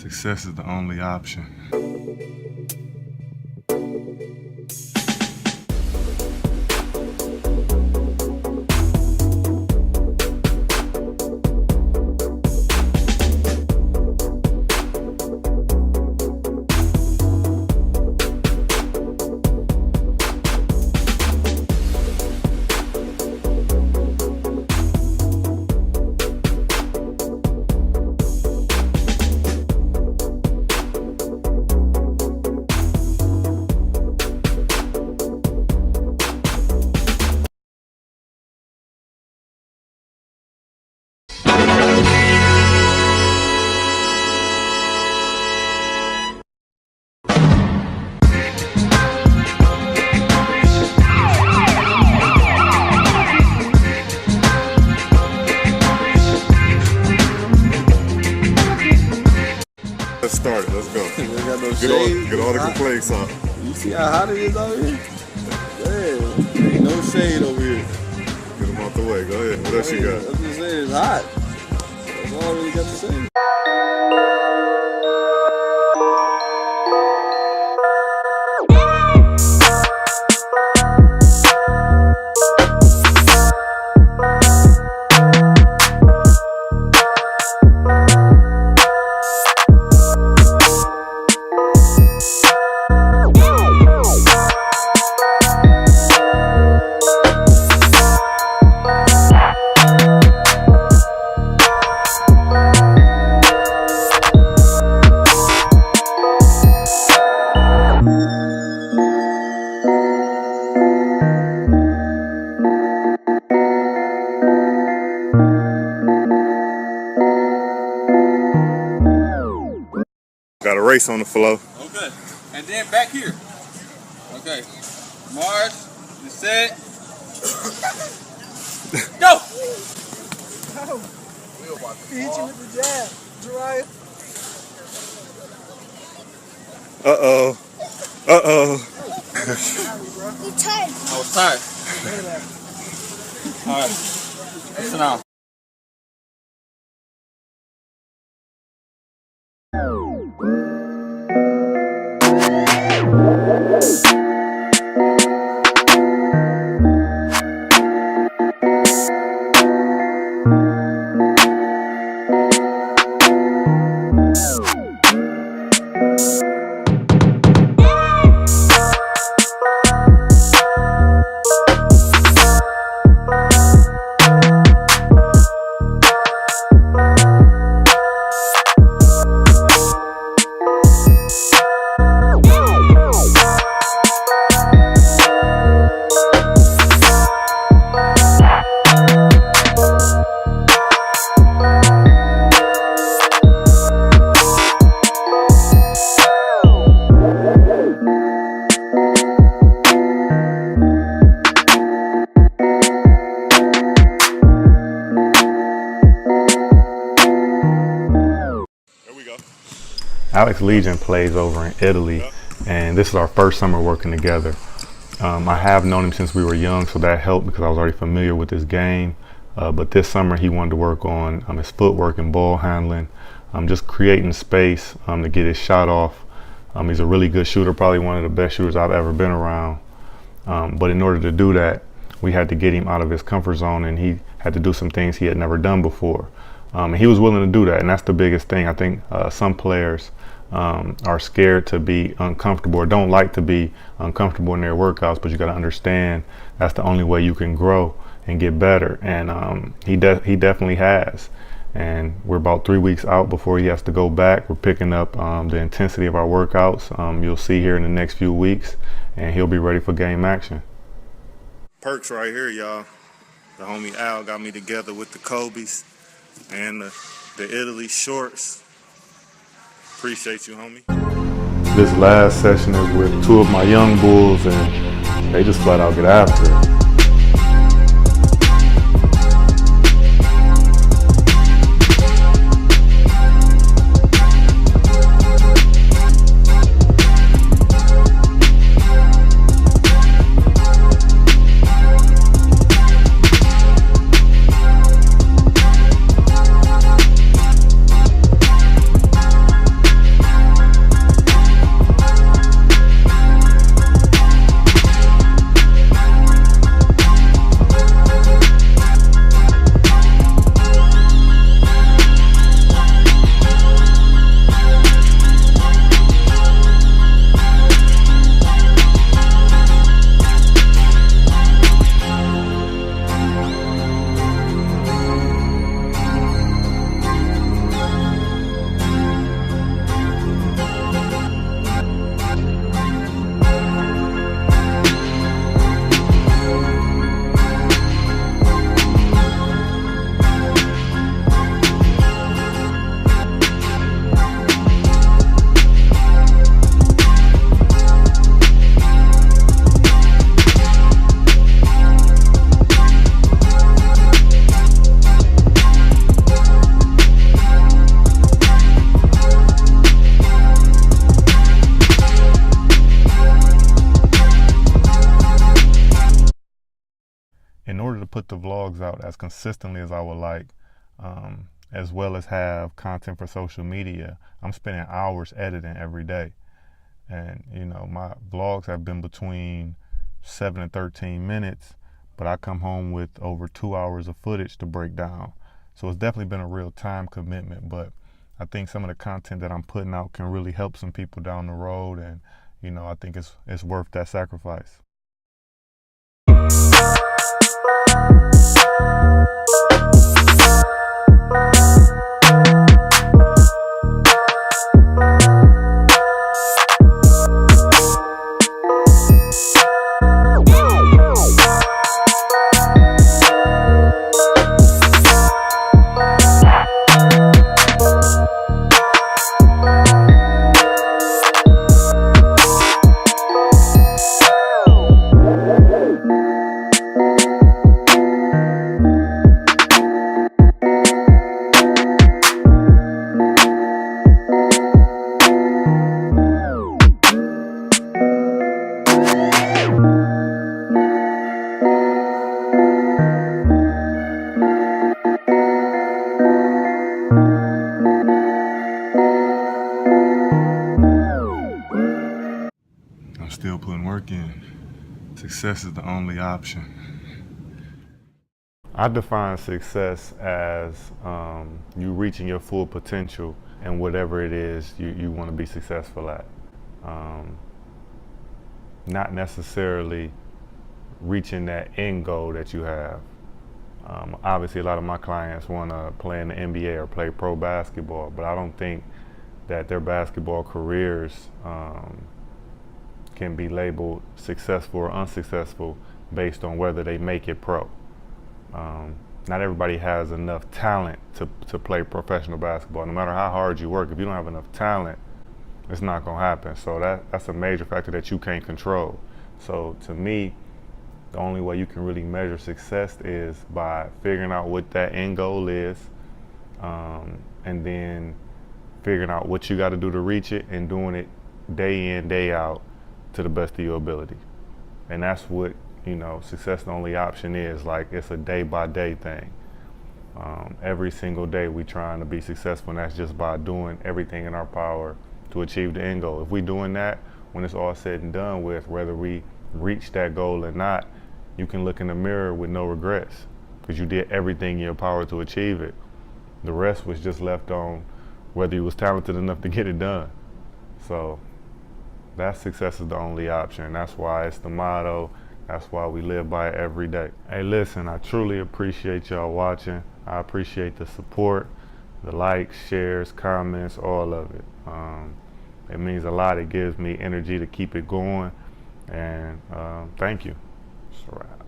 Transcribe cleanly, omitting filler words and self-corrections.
Success is the only option. Let's start it. Let's go. Got no shade. Get all the complaints out. You see how hot it is out here? Damn. Ain't no shade over here. Get them out the way. Go ahead. What else you got? I was just saying, it's hot. That's all I really got to say. Got a race on the floor. Okay. And then back here. Okay. March, you set. Go! He hit you with the jab, Jariah. Uh-oh. Uh-oh. You tired? I was tired. All right. Listen now. Alex Legion plays over in Italy, and this is our first summer working together. I have known him since we were young, so that helped because I was already familiar with his game. But this summer he wanted to work on his footwork and ball handling, just creating space to get his shot off. He's a really good shooter, probably one of the best shooters I've ever been around. But in order to do that, we had to get him out of his comfort zone, and he had to do some things he had never done before. And he was willing to do that, and that's the biggest thing. I think some players are scared to be uncomfortable or don't like to be uncomfortable in their workouts, but you got to understand that's the only way you can grow and get better. And he definitely has. And we're about 3 weeks out before he has to go back. We're picking up the intensity of our workouts. You'll see here in the next few weeks, and he'll be ready for game action. Perks right here, y'all. The homie Al got me together with the Kobe's and the Italy shorts. Appreciate you, homie. This last session is with two of my young bulls, and they just flat out get after it. the vlogs out as consistently as I would like, as well as have content for social media, I'm spending hours editing every day. And, you know, my vlogs have been between 7 and 13 minutes, but I come home with over 2 hours of footage to break down. So it's definitely been a real time commitment, but I think some of the content that I'm putting out can really help some people down the road, and, you know, I think it's worth that sacrifice. Still putting work in. Success is the only option. I define success as you reaching your full potential in whatever it is you want to be successful at. Not necessarily reaching that end goal that you have. Obviously, a lot of my clients want to play in the NBA or play pro basketball, but I don't think that their basketball careers can be labeled successful or unsuccessful based on whether they make it pro. Not everybody has enough talent to play professional basketball. No matter how hard you work, if you don't have enough talent, it's not gonna happen. So that's a major factor that you can't control. So to me, the only way you can really measure success is by figuring out what that end goal is, and then figuring out what you gotta do to reach it and doing it day in, day out to the best of your ability. And that's what, you know, success the only option is. Like, it's a day by day thing. Every single day we trying to be successful, and that's just by doing everything in our power to achieve the end goal. If we doing that, when it's all said and done with, whether we reach that goal or not, you can look in the mirror with no regrets because you did everything in your power to achieve it. The rest was just left on whether you was talented enough to get it done. So that success is the only option. That's why it's the motto. That's why we live by it every day. Hey, listen, I truly appreciate y'all watching. I appreciate the support, the likes, shares, comments, all of it. It means a lot. It gives me energy to keep it going. And thank you. It's a wrap.